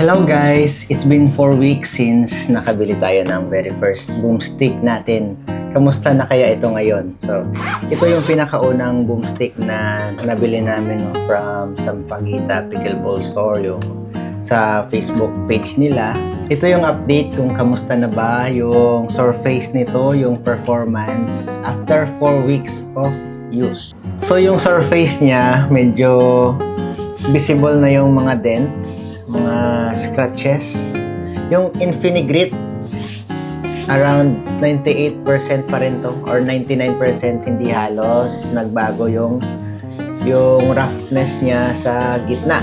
Hello guys! It's been 4 weeks since nakabili tayo ng very first boomstick natin. Kamusta na kaya ito ngayon? So, ito yung pinakaunang boomstick na nabili namin from Sampaguita Pickleball Store, yung sa Facebook page nila. Ito yung update kung kamusta na ba yung surface nito, yung performance after 4 weeks of use. So, yung surface niya, medyo visible na yung mga dents, mga scratches. Yung Infinigrit, around 98% pa rin to, or 99% hindi halos nagbago yung roughness niya sa gitna.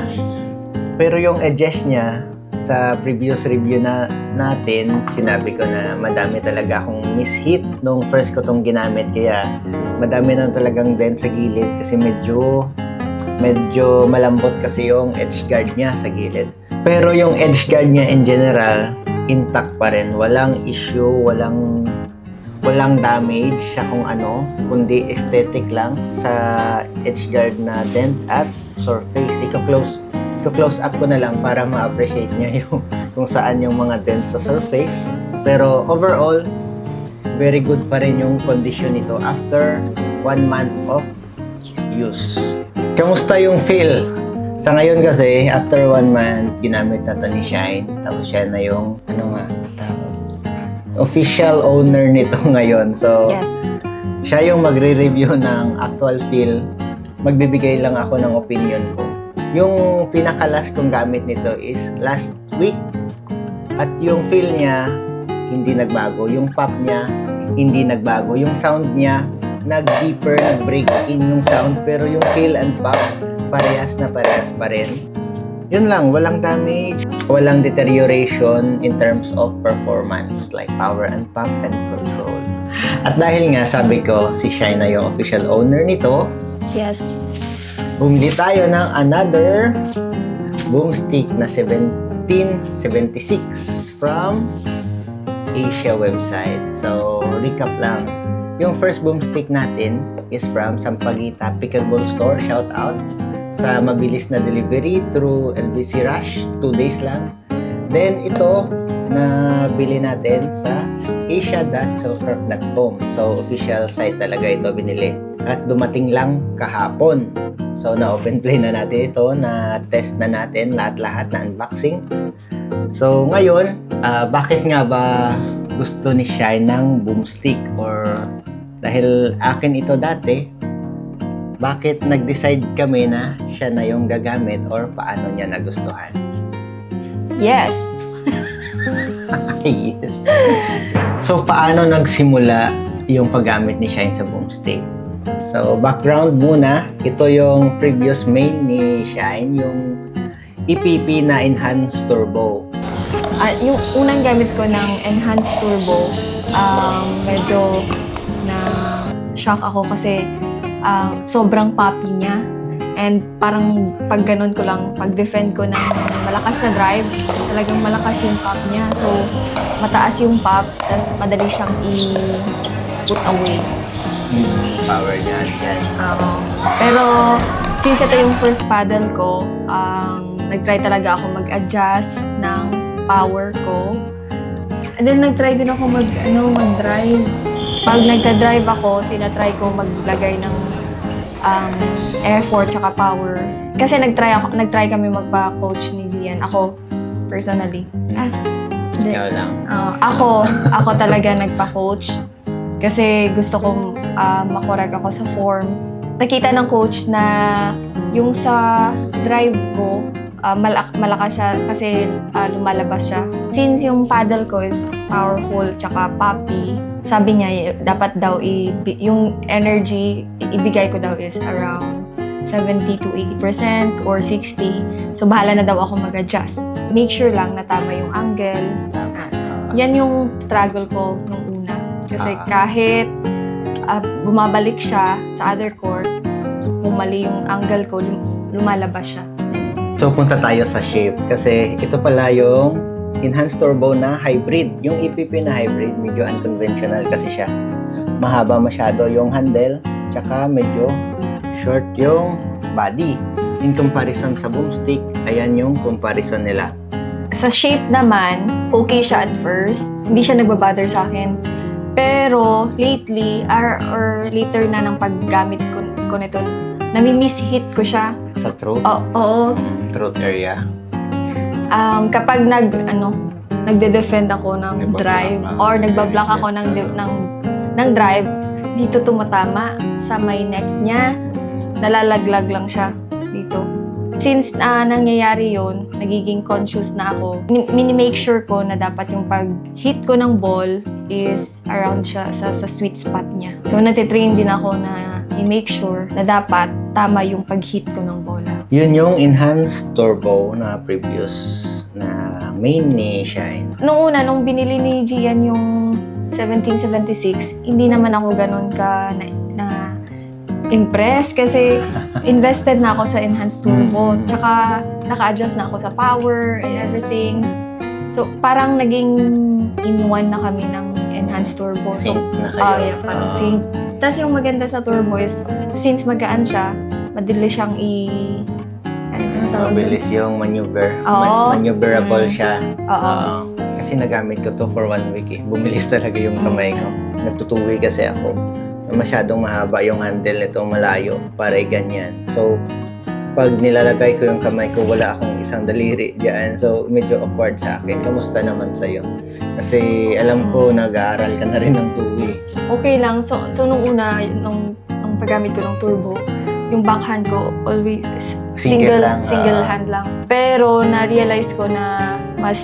Pero yung edges niya, sa previous review natin, sinabi ko na madami talaga akong mishit nung first ko tong ginamit, kaya madami na talagang dent sa gilid kasi medyo malambot kasi yung edge guard niya sa gilid. Pero yung edge guard niya in general, intact pa rin. Walang issue, walang damage sa kung ano, kundi aesthetic lang sa edge guard na dent at surface. Iko-close up ko na lang para ma-appreciate niya yung kung saan yung mga dents sa surface. Pero overall, very good pa rin yung condition nito after 1 month of use. Kamusta yung feel? Sa ngayon kasi, after 1 month, ginamit na to ni Shine. Tapos siya na yung, official owner nito ngayon. So, yes, siya yung magre-review ng actual feel. Magbibigay lang ako ng opinion ko. Yung pinaka-last kong gamit nito is last week. At yung feel niya, hindi nagbago. Yung pop niya, hindi nagbago. Yung sound niya, nag-deeper, nag-break in yung sound, pero yung feel and pop, parehas pa rin. Yun lang, walang damage, walang deterioration in terms of performance, like power and pop and control. At dahil nga, sabi ko, si Shine na yung official owner nito, yes, bumili tayo ng another boomstick na 1776 from Asia website. So, recap lang. Yung first boomstick natin is from Sampaguita Pickleball Store. Shout out sa mabilis na delivery through LBC Rush. 2 days lang. Then ito, nabili natin sa asia.silkcraft.com. So, official site talaga ito binili. At dumating lang kahapon. So, na-open play na natin ito. Na-test na natin lahat-lahat na unboxing. So, ngayon, bakit nga ba gusto ni Shine ng boomstick? Or dahil akin ito dati, bakit nag-decide kami na siya na yung gagamit or paano niya nagustuhan? yes. Yes. So, paano nagsimula yung paggamit ni Shine sa boomstick? So, background muna. Ito yung previous main ni Shine, yung EPP na Enhanced Turbo. Yung unang gamit ko ng Enhanced Turbo, medyo na-shock ako kasi sobrang poppy niya. And parang pag ganun ko lang, pag-defend ko ng malakas na drive, talagang malakas yung pop niya. So, mataas yung pop, tapos madali siyang i-put away. Power niya. Pero, since ito yung first paddle ko, nag-try talaga ako mag-adjust ng power ko. And then, nag-try din ako mag-drive. Pag nagda-drive ako, tinatry ko maglagay ng effort tsaka power. Kasi nag-try kami magpa-coach ni Gian. Ako, personally. Hindi. Ikaw lang. Ako talaga nagpa-coach. Kasi gusto kong makorek ako sa form. Nakita ng coach na yung sa drive ko, malakas siya kasi lumalabas siya. Since yung paddle ko is powerful tsaka poppy, sabi niya dapat daw yung energy ibigay ko daw is around 70 to 80% or 60. So bahala na daw ako mag-adjust. Make sure lang na tama yung angle. Yan yung struggle ko nung una. Kasi kahit bumabalik siya sa other court, kung mali yung angle ko, lumalabas siya. So, punta tayo sa shape. Kasi ito pala yung Enhanced Turbo na hybrid. Yung EPP na hybrid, medyo unconventional kasi siya. Mahaba masyado yung handle, tsaka medyo short yung body. In comparison sa boomstick, ayan yung comparison nila. Sa shape naman, okay siya at first. Hindi siya nagbabother sa akin. Pero lately, or later na ng paggamit ko nito, nami-miss-hit ko siya. Sa throat? Oo. Throat area? Kapag nagde-defend ako ng drive or nagbablock ako ng drive, dito tumatama sa may neck niya. Nalalaglag lang siya dito. Since nangyayari yon, nagiging conscious na ako. Mini-make sure ko na dapat yung pag-hit ko ng ball is around siya sa sweet spot niya. So, natitrain din ako na i-make sure na dapat tama yung pag-hit ko ng bola. Yun yung enhanced turbo na previous na main ni Shine. Nung una, binili ni Gian yung 1776, hindi naman ako ganun ka na impressed kasi invested na ako sa enhanced turbo. Tsaka naka-adjust na ako sa power and everything. So, parang naging in one na kami ng enhanced turbo. So, Sync na kayo. parang sync. Tapos yung maganda sa turbo is, since magaan siya, madali siyang Mabilis yung maneuver. Oo. Maneuverable siya. Oo. Kasi nagamit ko to for 1 week eh. Bumilis talaga yung kamay ko. Nagtutuwi kasi ako. Masyadong mahaba yung handle nito, malayo. Para ganyan. So, pag nilalagay ko yung kamay ko, wala akong isang daliri dyan. So, medyo awkward sa akin. Kamusta naman sa'yo? Kasi alam ko nag-aaral ka na rin ng tuwi. Okay lang. So nung una, nung paggamit ko ng turbo, yung backhand ko always Single lang, single hand lang. Pero na-realize ko na mas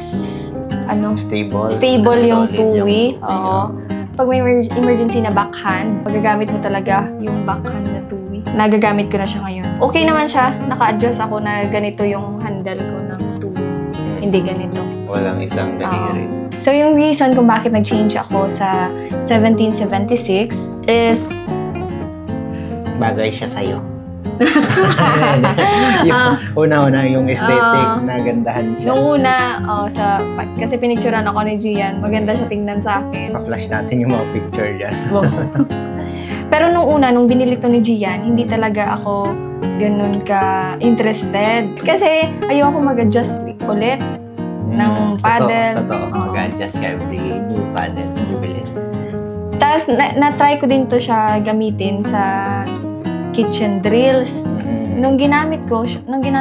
stable yung solid tuwi. yung Oo. Pag may emergency na backhand, magagamit mo talaga yung backhand na tuwi. Nagagamit ko na siya ngayon. Okay naman siya. Naka-adjust ako na ganito yung handle ko ng tuwi. Hindi ganito. Walang isang daliri. So, yung reason kung bakit nag-change ako sa 1776 is Bagay siya sa'yo. Una-una yung aesthetic na gandahan siya. nung una, kasi pinicturean ako ni Gian, maganda siya tingnan sa akin. Pa-flash natin yung mga picture dyan. Pero nung una, nung binili to ni Gian, hindi talaga ako ganun ka-interested. Kasi ayoko mag-adjust ulit ng paddle. Totoo. Mag-adjust ka every new paddle. Bilis. Tapos, na-try ko din to siya gamitin sa kitchen drills. Nung ginamit ko siya, okay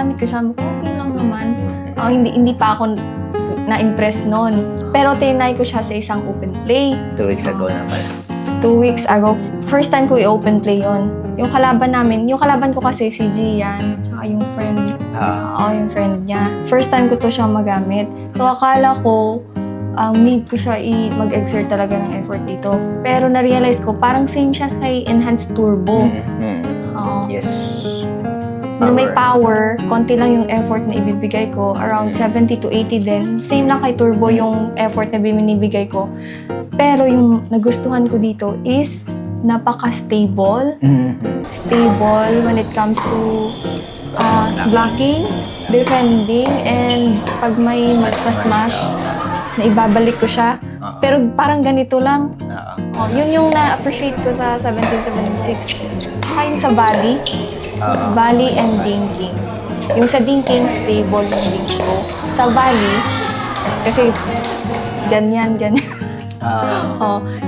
lang naman. Hindi pa ako na-impress noon. Pero tinry ko siya sa isang open play. 2 weeks ago na pala. 2 weeks ago. First time ko i-open play yon. Yung kalaban ko kasi si Gian, tsaka yung friend. Yung friend niya. First time ko to siya magamit. So, akala ko, need ko siya mag-exert talaga ng effort dito. Pero na-realize ko, parang same siya kay Enhanced Turbo. Yes. Na may power, konti lang yung effort na ibibigay ko. Around 70 to 80 din. Same lang kay Turbo yung effort na binibigay ko. Pero yung nagustuhan ko dito is napaka-stable. Stable when it comes to blocking, defending, and pag may mas-smash, na ibabalik ko siya. Pero parang ganito lang. Yun yung na-appreciate ko sa 1776. Tsaka yung sa volley and dinking. Yung sa dinking, stable yung dink ko. Sa volley, kasi ganyan.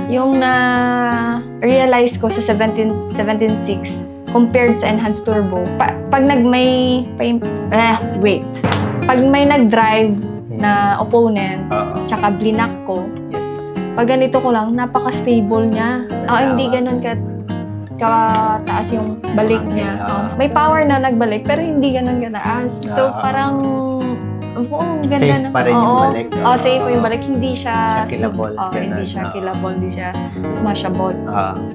Yung na-realize ko sa 1776 compared sa Enhanced Turbo, pag may nag-drive na opponent, tsaka blinak ko, pag ganito ko lang, napaka-stable niya. Hindi ganun kataas yung balik niya. May power na nagbalik, pero hindi ganun kataas. So, parang, ganda Safe na. pa rin yung balik. Safe yung balik. Hindi siya killable. hindi siya killable, hindi siya smashable.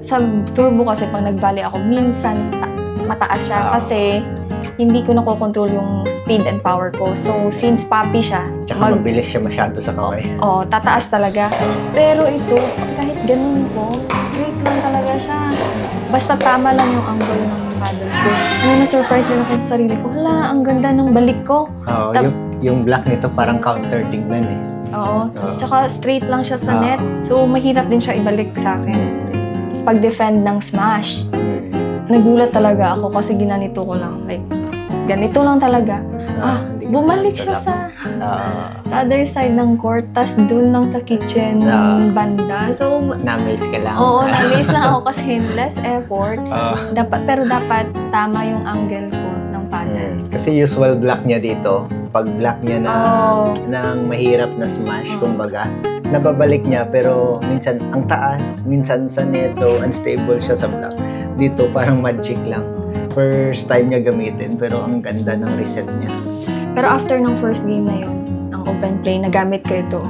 Sa turbo kasi, pag nagbali ako, minsan mataas siya kasi hindi ko nakokontrol yung speed and power ko. So, since puppy siya, Tsaka mabilis siya masyado sa kamay. tataas talaga. Pero ito, kahit ganun ko, straight lang talaga siya. Basta tama lang yung angle ng paddle ko. Na-surprise din ako sa sarili ko. Hala, ang ganda ng balik ko. Yung black nito parang counter tignan eh. Tsaka straight lang siya sa net. So, mahirap din siya ibalik sa akin. Pag-defend ng smash. Nagulat talaga ako kasi ginanito ko lang. Like, ganito lang talaga. Bumalik siya sa sa other side ng court, tas dun lang sa kitchen banda. So, Na-amaze ka lang. oo, na-amaze lang ako kasi less effort. Ah. Pero dapat tama yung angle ko ng paddle. Kasi usual block niya dito, pag block niya ng mahirap na smash, kumbaga, nababalik niya pero minsan ang taas, minsan sa neto, unstable siya sa block. Dito parang magic lang. First time niya gamitin pero ang ganda ng reset niya. Pero after ng first game na yun, ang open play, nagamit ko ito.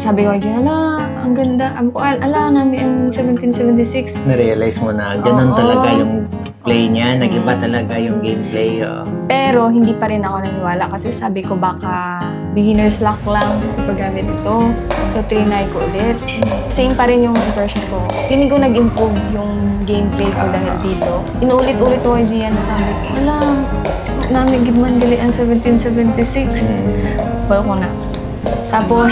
Sabi ko, ala, ang ganda. Ala, namin ang 1776. Na-realize mo na ganun Oo. talaga yung play niya, nag-iba talaga yung gameplay. Pero hindi pa rin ako naniwala kasi sabi ko baka beginner's luck lang sa paggamit ito. So, trinay ko ulit. Same pa rin yung impression ko. Feeling ko nag-improve yung gameplay ko dahil dito. Inuulit-ulit ko kay Gian na sabi ko, ala, namin gidman gali ang 1776. Well ko na. Tapos,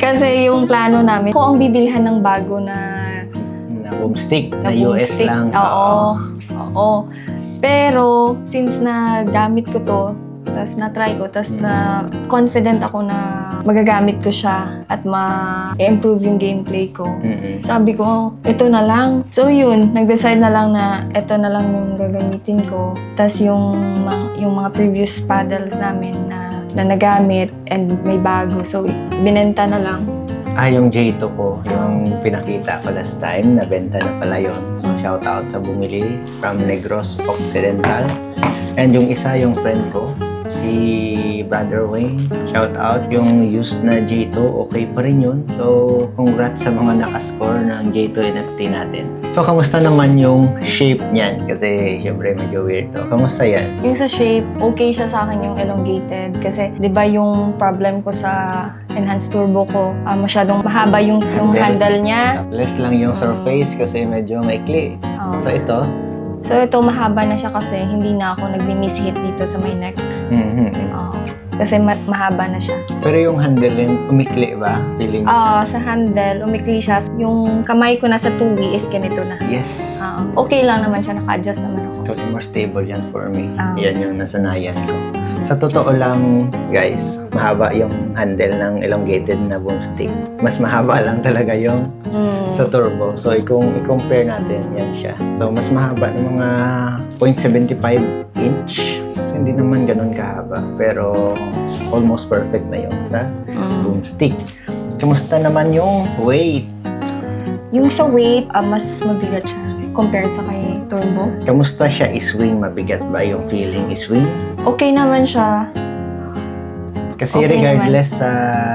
kasi yung plano namin, ko ang bibilhan ng bago na boomstick, na boom US stick. lang. Oo. Pero, since nagamit ko to, tapos na-try ko, tapos na confident ako na magagamit ko siya at ma-improve yung gameplay ko. Sabi ko, ito na lang. So yun, nag-decide na lang na ito na lang yung gagamitin ko. Tapos yung mga previous paddles namin na nagamit and may bago. So, binenta na lang. Yung J2 ko, yung pinakita ko last time, nabenta na pala yun. So, shout out sa bumili from Negros Occidental. And yung isa, yung friend ko, si Brother Wayne. Shout out. Yung used na J2, okay pa rin yun. So, congrats sa mga nakascore ng J2 NFT natin. So, kamusta naman yung shape niyan? Kasi, syempre, medyo weird to. Kamusta yan? Yung sa shape, okay siya sa akin yung elongated. Kasi, di ba yung problem ko sa enhanced turbo ko, masyadong mahaba yung handle niya. Less lang yung surface kasi medyo maikli. So, ito? So, ito mahaba na siya kasi hindi na ako nagmi-mishit dito sa my neck. Kasi mahaba na siya. Pero yung handle din, umikli ba? Feeling? Sa handle, umikli siya. Yung kamay ko nasa tuwi is ganito na. Yes. Okay lang naman siya, naka-adjust naman ako. Actually, more stable yan for me. Yan yung nasanayan ko. Sa totoo lang, guys, mahaba yung handle ng elongated na boomstick. Mas mahaba lang talaga yung sa turbo. So, i-compare natin, yan siya. So, mas mahaba ng mga 0.75 inch. So, hindi naman ganun kahaba. Pero, almost perfect na yun sa boomstick. Kamusta naman yung weight? Yung sa weight, mas mabigat siya compared sa kay turbo. Kamusta siya i-swing? Mabigat ba yung feeling i-swing? Okay naman siya. Kasi Okay regardless sa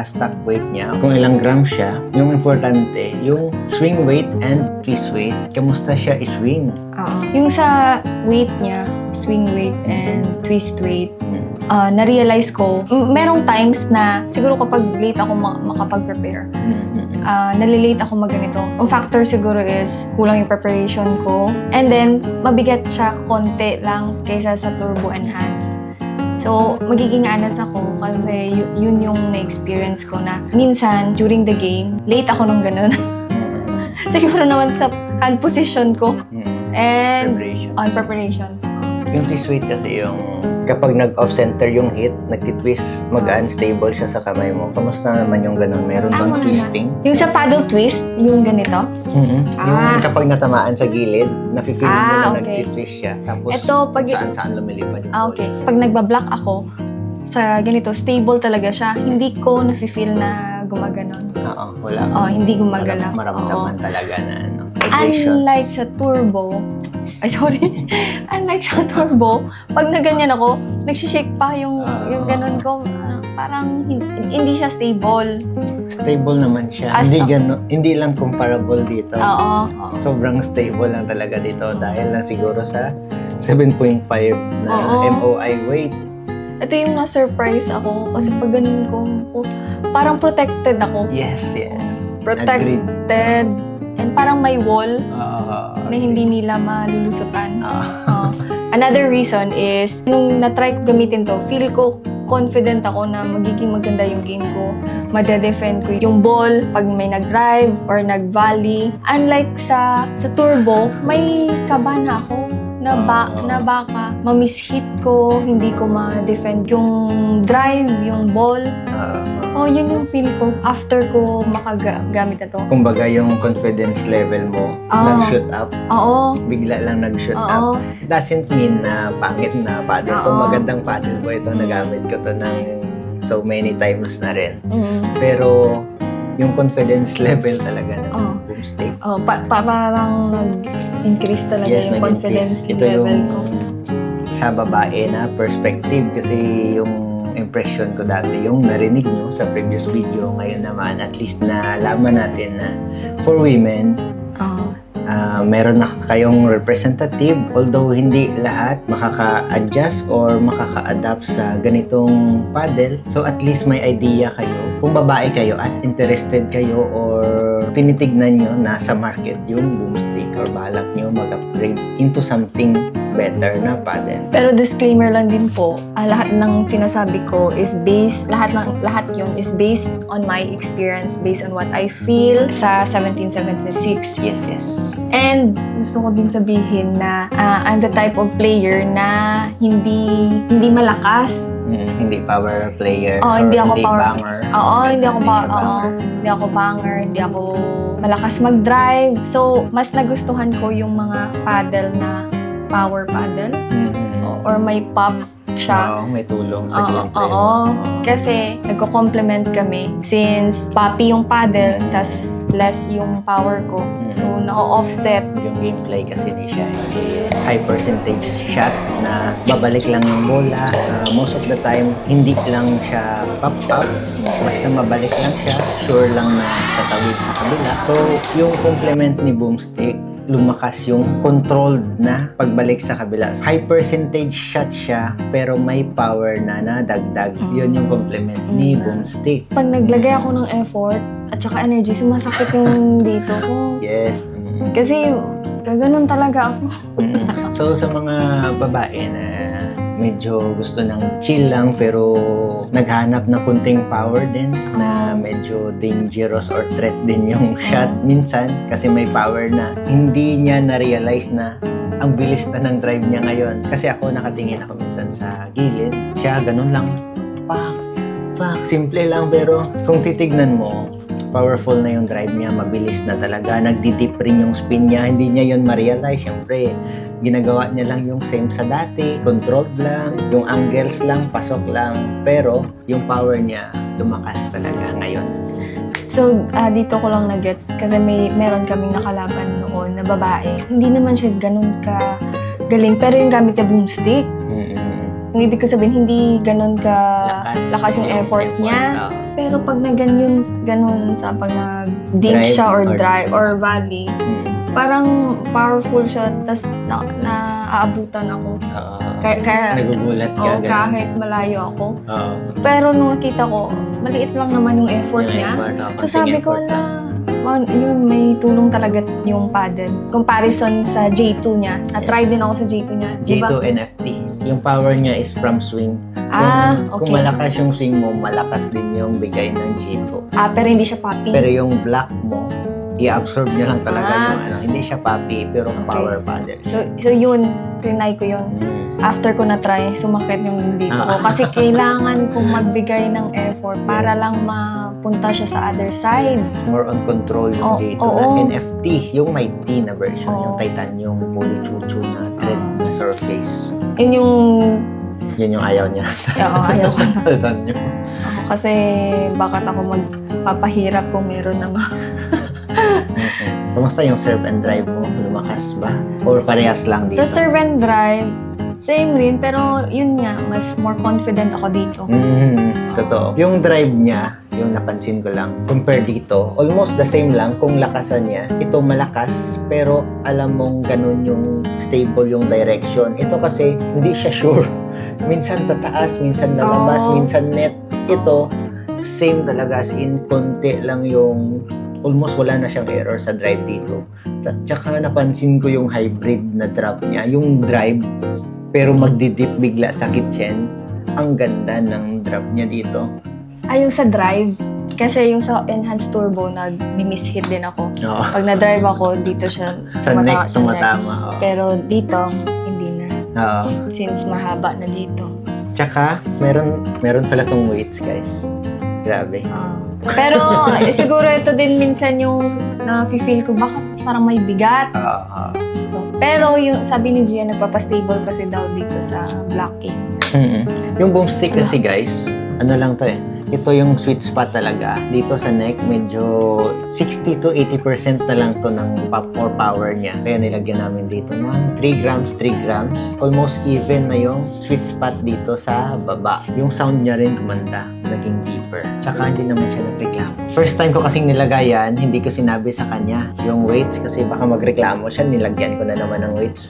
stock weight niya, kung ilang gram siya, yung importante, yung swing weight and twist weight, kamusta siya i-swing? Yung sa weight niya, swing weight and twist weight, na-realize ko, merong times na siguro kapag late ako makapag-prepare, nalilate ako magganito. Ang factor siguro is kulang yung preparation ko. And then, mabigat siya konti lang kaysa sa turbo enhance. So, magiging honest ako kasi yun yung na-experience ko na minsan, during the game, late ako ng ganun. Siguro naman sa hand position ko. And Preparation. on preparation. Yung twist weight kasi yung kapag nag-off-center yung hit, nagtitwist, mag-unstable siya sa kamay mo. Kamusta naman yung ganun? Meron bang Tama twisting? Yung sa paddle twist, yung ganito. Yung kapag natamaan sa gilid, nafe-feel mo na okay. nagtitwist siya. Tapos Ito, pag saan-saan lumilipad yung ball. okay. Pag nagbablock ako, sa ganito, stable talaga siya. Hindi ko nafe-feel na gumaganon. Wala. Hindi gumagalaw. Maramdaman talaga na vibrations. Unlike sa turbo, unlike sa turbo, pag naganyan ako, nagsishake pa yung ganun ko. Parang hindi siya stable. Stable naman siya. Hindi lang comparable dito. Oo. Sobrang stable lang talaga dito dahil lang siguro sa 7.5 na MOI weight. Ito yung na-surprise ako kasi pag ganun ko, parang protected ako. Yes. Protected. Agreed. And parang may wall na hindi nila malulusutan. Another reason is, nung na-try ko gamitin to, feel ko confident ako na magiging maganda yung game ko. Made-defend ko yung ball pag may nag-drive or nag-volley. Unlike sa turbo, may kaba na ako. na baka ma-miss-hit ko, hindi ko ma-defend yung drive, yung ball. Yun yung feel ko after ko makagamit na to. Kumbaga yung confidence level mo nag-shoot up, Oo. bigla lang nag-shoot up. Oo. Doesn't mean na pangit na paddle to. Oo. Magandang paddle po ito. Nagamit ko to ng so many times na rin. Mm. Pero yung confidence level talaga ng boomstick. Parang nag-increase talaga yung confidence Ito level yung ko. sa babae na perspective kasi yung impression ko dati, yung narinig nyo sa previous video, ngayon naman at least nalaman natin na for women, meron na kayong representative, although hindi lahat makaka-adjust or makaka-adapt sa ganitong paddle. So at least may idea kayo. Kung babae kayo at interested kayo or tinitignan nyo na sa market yung boomstick or balak nyo mag-upgrade into something better na paddle. Pero disclaimer lang din po, lahat ng sinasabi ko is lahat yun is based on my experience, based on what I feel sa 1776. Yes. And gusto ko din sabihin na I'm the type of player na hindi malakas. Hindi power player or Hindi ako banger. Hindi ako banger, hindi ako malakas mag-drive. So, mas nagustuhan ko yung mga paddle na power paddle or may pop siya. May tulong sa gameplay. Kasi nagko-complement kami since poppy yung paddle tas less yung power ko. So, na-offset. Yung gameplay kasi ni siya high percentage shot na babalik lang yung bola. Most of the time, hindi lang siya pop-up. Basta mabalik lang siya. Sure lang na tatawid sa kabila. So, yung complement ni boomstick, lumakas yung controlled na pagbalik sa kabila. High percentage shot siya, pero may power na nadagdag. Yun yung complement ni boomstick. Pag naglagay ako ng effort at saka energy, sumasakit yung dito ko. Yes. Kasi gaganon talaga ako. So sa mga babae na medyo gusto ng chill lang pero naghanap na kunting power din na medyo dangerous or threat din yung shot minsan kasi may power na hindi niya na-realize na ang bilis na ng drive niya ngayon. Kasi ako nakatingin ako minsan sa gilid, siya ganun lang, pak, simple lang pero kung titignan mo, powerful na yung drive niya, mabilis na talaga, nagdidip rin yung spin niya, hindi niya yun ma-realize, syempre ginagawa niya lang yung same sa dati, controlled lang, yung angles lang, pasok lang, pero yung power niya lumakas talaga ngayon. So, dito ko lang na-gets kasi meron kaming nakalaban noon na babae. Hindi naman siya ganun ka galing, pero yung gamit niya boomstick. Yung ibig ko sabihin, hindi ganun ka lakas yung effort niya. Pero pag ganun sa pag nag-dink siya or drive or volley, parang powerful siya, tas naaabutan ako. Kaya nagugulat ka. Kahit malayo ako. Pero nung nakita ko, maliit lang naman yung effort niya. So sabi ko, yun, may tulong talaga yung paddle. Comparison sa J2 niya. Na-try din ako sa J2 niya. J2 NFT. Yung power niya is from swing. Kung malakas yung swing mo, malakas din yung bigay ng J2. Pero hindi siya poppy. Pero yung block mo, i-absorb niya lang talaga yung hindi siya poppy, pero power paddle. So yun, trinay ko yun. After ko na-try, sumakit yung dito ko. Kasi kailangan kong magbigay ng effort para lang mapunta siya sa other side. More on control yung dito na NFT, yung may T na version, yung titanium polychuchu na thread na surface. Yun yung ayaw niya. Ayaw ko na. Titanium. Kasi bakit ako magpapahirap kung meron naman. Kamusta yung serve and drive mo? Lumakas ba? Or parehas lang dito? Sa serve and drive, same rin, pero yun nga, mas more confident ako dito. Totoo. Yung drive niya, yung napansin ko lang, compare dito, almost the same lang kung lakasan niya. Ito malakas, pero alam mong ganun yung stable yung direction. Ito kasi, hindi siya sure. Minsan tataas, minsan lalabas, minsan net. Ito, same talaga as in, konti lang yung almost wala na siyang error sa drive dito. Tsaka napansin ko yung hybrid na drop niya. Yung drive, pero magdidip bigla sa kitchen. Ang ganda ng drop niya dito. Yung sa drive, Kasi yung sa enhanced turbo, nag-miss-hit din ako. Oo. Pag na-drive ako, dito siya Sa neck, sa neck. tumatama. Oo. Pero dito, hindi na. Oo. Since mahaba na dito. Tsaka, meron pala tong weights, guys. Grabe. Pero siguro ito din minsan yung na-feel ko, baka parang may bigat. Oo. So, pero yung sabi ni Gia, nagpapastable kasi daw dito sa blocking. Yung boomstick kasi, guys, ano lang to eh. Ito yung sweet spot talaga. Dito sa neck, medyo 60 to 80% na lang to ng pop or power niya. Kaya nilagyan namin dito ng 3 grams, 3 grams. Almost even na yung sweet spot dito sa baba. Yung sound niya rin gumanda, naging deeper. Tsaka hindi naman siya nagreklamo. First time ko kasing nilagay yan, hindi ko sinabi sa kanya yung weights kasi baka magreklamo siya. Nilagyan ko na naman ng weights.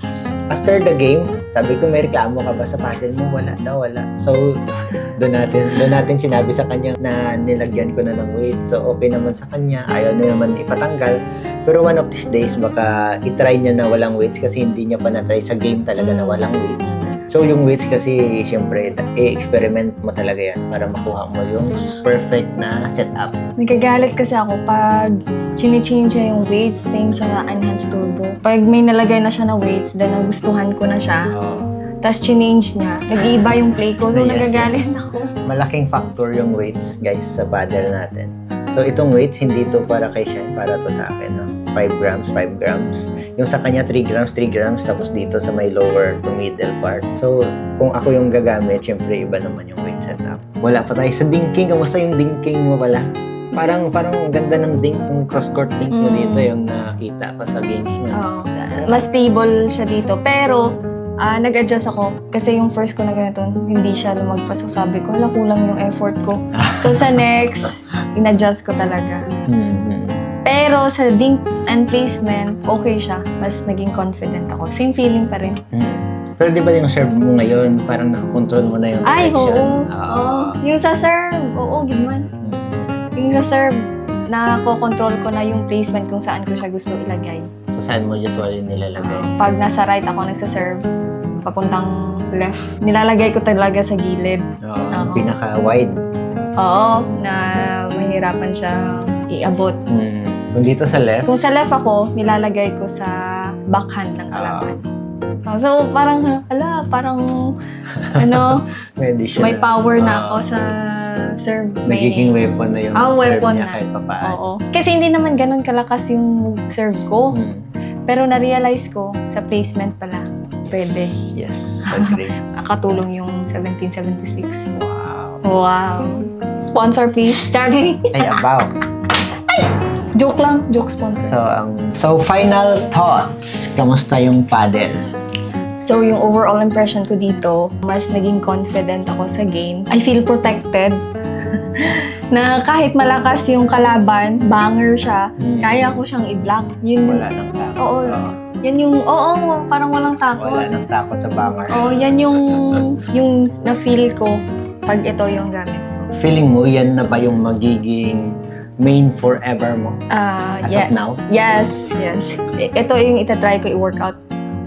After the game, sabi ko, may reklamo ka ba sa paddle mo? Wala daw, wala. So, doon natin sinabi sa kanya na nilagyan ko na ng weights. So, okay naman sa kanya. Ayaw na naman ipatanggal. Pero one of these days, baka itry niya na walang weights kasi hindi niya pa na-try sa game talaga na walang weights. So, yung weights kasi, syempre, i-experiment mo talaga yan para makuha mo yung perfect na setup. Nagagalit kasi ako pag chini-change niya yung weights, same sa enhanced turbo. Pag may nalagay na siya na weights, then nagustuhan ko na siya. Tapos change niya, nag-iiba yung play ko. So, Yes, nagagalit yes. ako. Malaking factor yung weights, guys, sa paddle natin. So, itong weights, hindi to para kay Shine, para to sa akin, no? 5 grams, 5 grams. Yung sa kanya, 3 grams, 3 grams. Tapos dito sa may lower to middle part. So, kung ako yung gagamit, syempre, iba naman yung weight setup. Wala pa tayo sa dinking. Kamusta yung dinking mo pala? Parang ganda ng dink, yung cross-court dink mo dito, yung nakita ko sa games mo. Oo. Mas stable siya dito. Pero, nag-adjust ako. Kasi yung first ko na ganito, hindi siya lumagpas. So, sabi ko, wala, kulang yung effort ko. So, sa next, in-adjust ko talaga. Pero sa dink and placement, okay siya. Mas naging confident ako. Same feeling pa rin. Pero di ba yung serve mo ngayon, parang nakakontrol mo na yung Ay, direction? oo. Oo. Yung sa serve, oo, ginawan. Yung sa serve, nako-control ko na yung placement kung saan ko siya gusto ilagay. So, saan mo usually nilalagay? Pag nasa right ako nagsa-serve, papuntang left, nilalagay ko talaga sa gilid. Yung pinaka-wide. Oo, na mahirapan siyang iabot. Kung dito sa left, Kung sa left ako, nilalagay ko sa backhand ng kalaban. So, parang, parang, pwede siya may na. power na ako sa serve. Nagiging weapon na yung serve weapon niya na. kahit papaano. Oo. Kasi hindi naman ganun kalakas yung serve ko. Pero na-realize ko, sa placement pala, pwede. Yes, agree. Nakatulong yung 1776. Wow. Wow. Sponsor, please. Charlie. Ay, abaw. Joke lang. Joke sponsor. So final thoughts. Kamusta yung paddle? So, yung overall impression ko dito, mas naging confident ako sa game. I feel protected. Na kahit malakas yung kalaban, banger siya, kaya ko siyang i-block. Wala nang takot. Oo. Yan yung, parang walang takot. Wala nang takot sa banger. Oo, yan yung na-feel ko pag ito yung gamit ko. Feeling mo, yan na ba yung magiging main forever mo? As of now? Yes. Ito yung itatry ko i-workout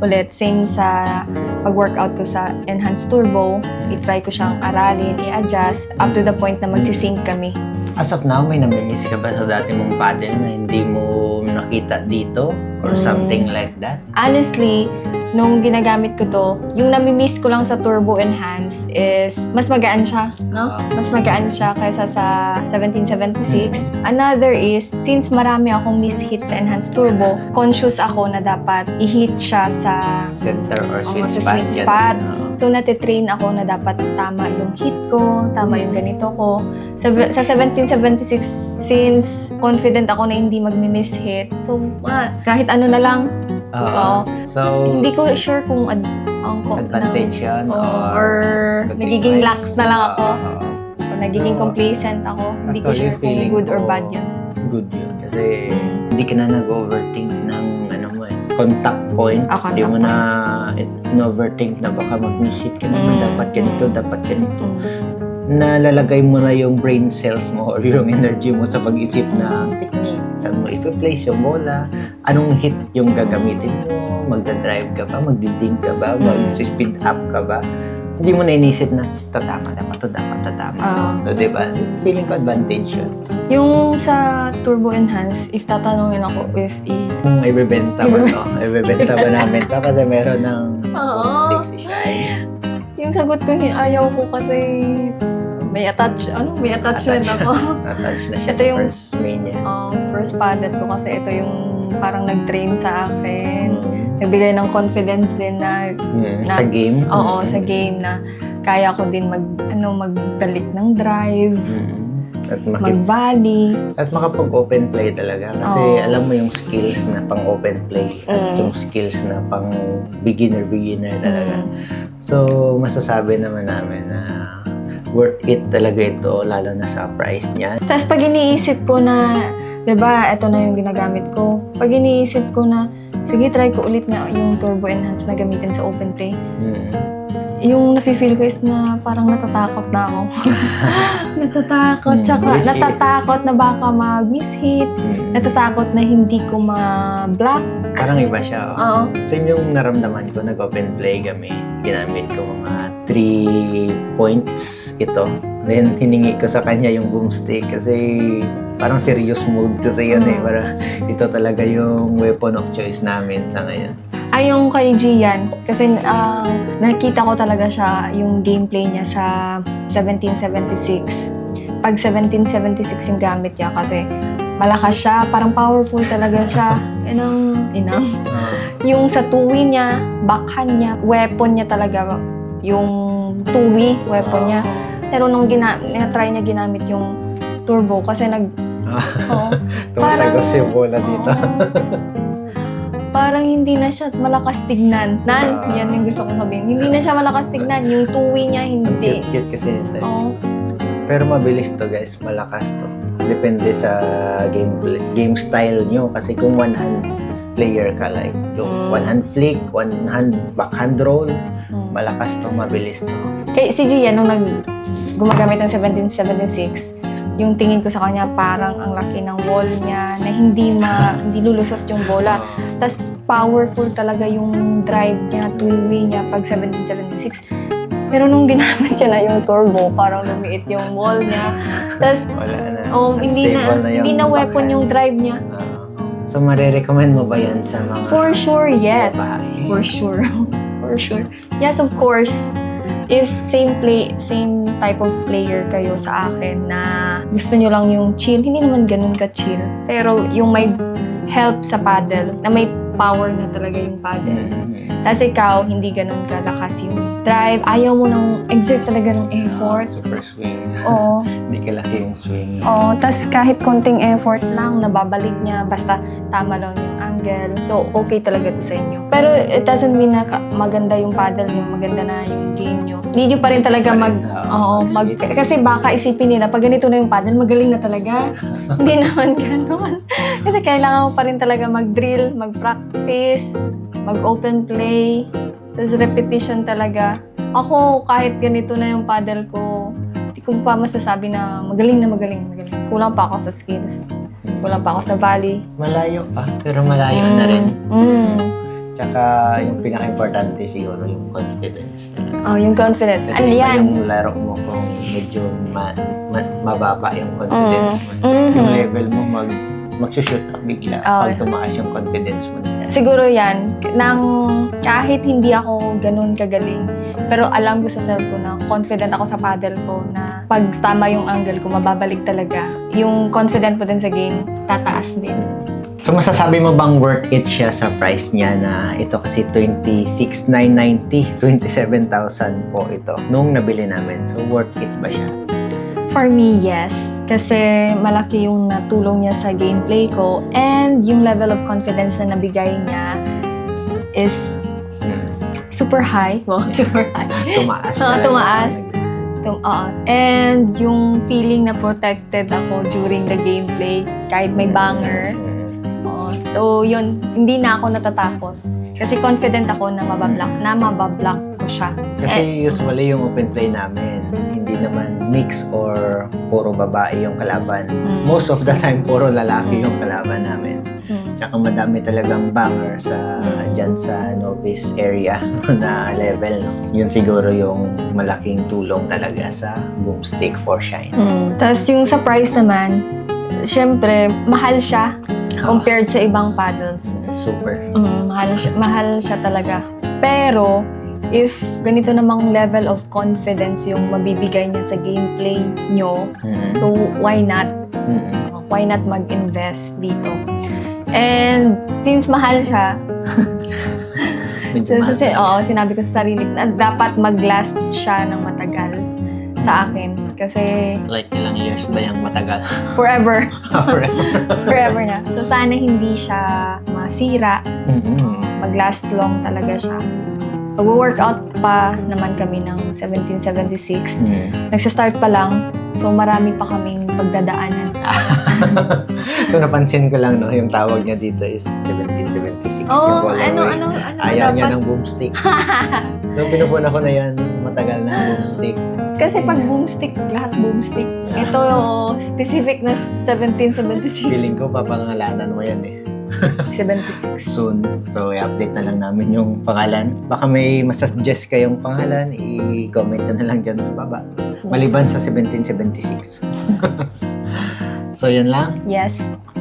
ulit. Same sa pag-workout ko sa enhanced turbo. I-try ko siyang aralin, i-adjust up to the point na magsisync kami. As of now, may namimiss ka ba sa dati mong paddle na hindi mo nakita dito? Or something like that? Honestly, nung ginagamit ko to, yung namimiss ko lang sa Turbo Enhance is mas magaan siya, no? Mas magaan siya kaysa sa 1776. Another is, since marami akong miss-hit sa Enhanced Turbo, conscious ako na dapat i-hit siya sa Center or sweet sa spot? sweet spot. So, natitrain ako na dapat tama yung hit ko, tama yung ganito ko. Sa 1776, since confident ako na hindi magmi-miss hit, so, kahit ano na lang. Oo. So, Hindi ko sure kung advantage yan or nagiging lax na lang ako. Or nagiging No. complacent ako. Hindi ko Actually, sure kung feeling good or ko, bad yun. Good yun. Kasi hindi ka na nag-overthink ng contact point. Contact Hindi mo na in-overthink na baka mag-miss-hit ka naman. Dapat ganito, dapat ganito. Nalalagay mo na yung brain cells mo or yung energy mo sa pag-isip ng technique. Saan mo i-place yung bola, anong hit yung gagamitin mo, magdadrive ka ba, magdiding ka ba, mag-speed up ka ba. hindi mo na inisip na tatama, dapat tatama. So, diba? Feeling ko advantage yun. Yung sa Turbo Enhance, if tatanungin ako if Kung ibebenta ba to? Ibebenta ba namin to? Kasi meron ng Oo. boom stick si Shai. yung sagot ko, ayaw ko kasi may attachment ako. Attach na siya Ito sa yung- first main niya. First paddle ko kasi ito yung parang nag-train sa akin. Nagbigay ng confidence din na Sa game? oo, sa game na kaya ko din magbalik ng drive, At mag-volley. At makapag-open play talaga. Kasi Oo. alam mo yung skills na pang open play at yung skills na pang beginner talaga. So, masasabi naman namin na worth it talaga ito, lalo na sa price niya. Tapos pag iniisip ko na, 'di ba, ito na yung ginagamit ko. Pag iniisip ko na, sige, try ko ulit nga yung Turbo Enhance na gamitin sa open play. Yung nafe-feel ko is na parang natatakot na ako. Natatakot, tsaka Which is- natatakot na baka mag-miss-hit. Natatakot na hindi ko ma-block. Parang iba siya. Oo. Same yung naramdaman ko, nag-open play kami. Ginamit ko mga 3 points ito. Then, hiningi ko sa kanya yung boomstick kasi parang serious mode kasi yun eh. Para ito talaga yung weapon of choice namin sa ngayon. Ay, yung kay Gian, kasi nakita ko talaga siya, yung gameplay niya sa 1776. Pag 1776 yung gamit niya kasi malakas siya, parang powerful talaga siya. Inang. Yung sa tuwi niya, backhand niya, weapon niya talaga, yung tuwi, weapon niya. Pero nung try niya ginamit yung turbo kasi Tumatagos yung bola dito. Parang hindi na siya malakas tignan. Yan yung gusto kong sabihin. Hindi na siya malakas tignan. Yung tuwi niya, hindi. Cute kasi ito. Oo. Pero mabilis to guys, malakas to. Depende sa game style nyo. Kasi kung one hand player ka like, yung one hand flick, one hand backhand roll, malakas to, mabilis to. Kay si Gian, nung gumagamit ng 1776, yung tingin ko sa kanya parang ang laki ng wall niya na hindi lulusot yung bola. Tapos powerful talaga yung drive niya, tuwi niya pag 1776. Pero nung ginamit niya na yung turbo, parang lumiit yung wall niya. Tapos Wala na. hindi na weapon yung drive niya. So, marirecommend mo ba yan sa mga For sure, yes. babae? For sure. For sure. Yes, of course. If same type of player kayo sa akin na gusto nyo lang yung chill, hindi naman ganun ka-chill. Pero yung may help sa paddle, na may power na talaga yung paddle. Tapos ikaw, hindi ganun kalakas yung drive. Ayaw mo nang exert talaga ng effort. Super swing. Oo. Hindi kalaki yung swing. Oo. Tapos kahit konting effort lang, nababalik niya. Basta tama lang yung angle. So, okay talaga to sa inyo. Pero it doesn't mean na maganda yung paddle nyo, maganda na yung game nyo. Need nyo pa rin talaga kasi baka isipin nila, pag ganito na yung paddle, magaling na talaga. Hindi naman ganun. Kasi kailangan mo pa rin talaga mag-drill, mag-practice, mag-open play, tapos repetition talaga. Ako, kahit ganito na yung paddle ko, hindi ko pa masasabi na magaling. Kulang pa ako sa skills. Kulang pa ako sa volley. Malayo pa, pero malayo na rin. Tsaka yung pinaka-importante siguro yung confidence. Oh, yung confidence. Kasi iba Yan. yung laro mo kung medyo mababa yung confidence mo. Yung level mo mag-shoot up bigla pag tumaas yung confidence mo. Siguro yan, kahit hindi ako ganun kagaling, pero alam ko sa self ko na confident ako sa paddle ko na pag tama yung angle ko, mababalik talaga. Yung confident mo din sa game, tataas din. So masasabi mo bang worth it siya sa price niya na ito kasi 26,990, 27,000 po ito nung nabili namin. So worth it ba siya? For me, yes. Kasi malaki yung natulong niya sa gameplay ko and yung level of confidence na nabigay niya is super high. Wow, super high. Tumaas. Tumaas. And yung feeling na protected ako during the gameplay kahit may banger. So, yun, hindi na ako natatakot. Kasi confident ako na mabablock ko siya. Kasi usually yung open play namin, hindi naman mix or puro babae yung kalaban. Most of the time, puro lalaki yung kalaban namin. Tsaka madami talagang banger sa dyan sa novice area na level. No? Yun siguro yung malaking tulong talaga sa Boomstick for Shine. Tapos yung sa price naman, syempre, mahal siya compared sa ibang paddles. Super. Mahal siya talaga. Pero, if ganito namang level of confidence yung mabibigay niya sa gameplay nyo, so why not? Why not mag-invest dito? And since mahal siya, Medyo mahal. sinabi ko sa sarili na dapat mag-last siya ng matagal sa akin. Kasi Like ilang years ba yung matagal? forever. Forever. Forever na. So sana hindi siya masira. Mag-last long talaga siya. Mag-workout pa naman kami ng 1776. Nagsa-start pa lang. So marami pa kaming pagdadaanan. So napansin ko lang, no, yung tawag niya dito is 1776. Oh, Yung colorway. ano Ayaw niya dapat? ng boomstick. So pinupuna ko na yan, matagal na boomstick. Kasi pag boomstick, lahat boomstick. Ito specific na 1776. Feeling ko papangalanan mo yan eh. 76. Soon. So i-update na lang namin yung pangalan. Baka may masasuggest kayong pangalan, i-comment nyo na lang dyan sa baba. Maliban sa 1776. So yun lang. Yes.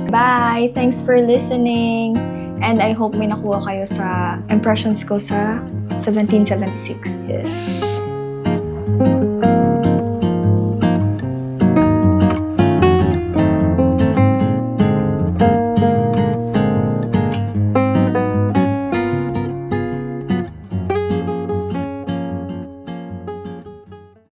Bye! Thanks for listening. And I hope may nakuha kayo sa impressions ko sa 1776. Yes.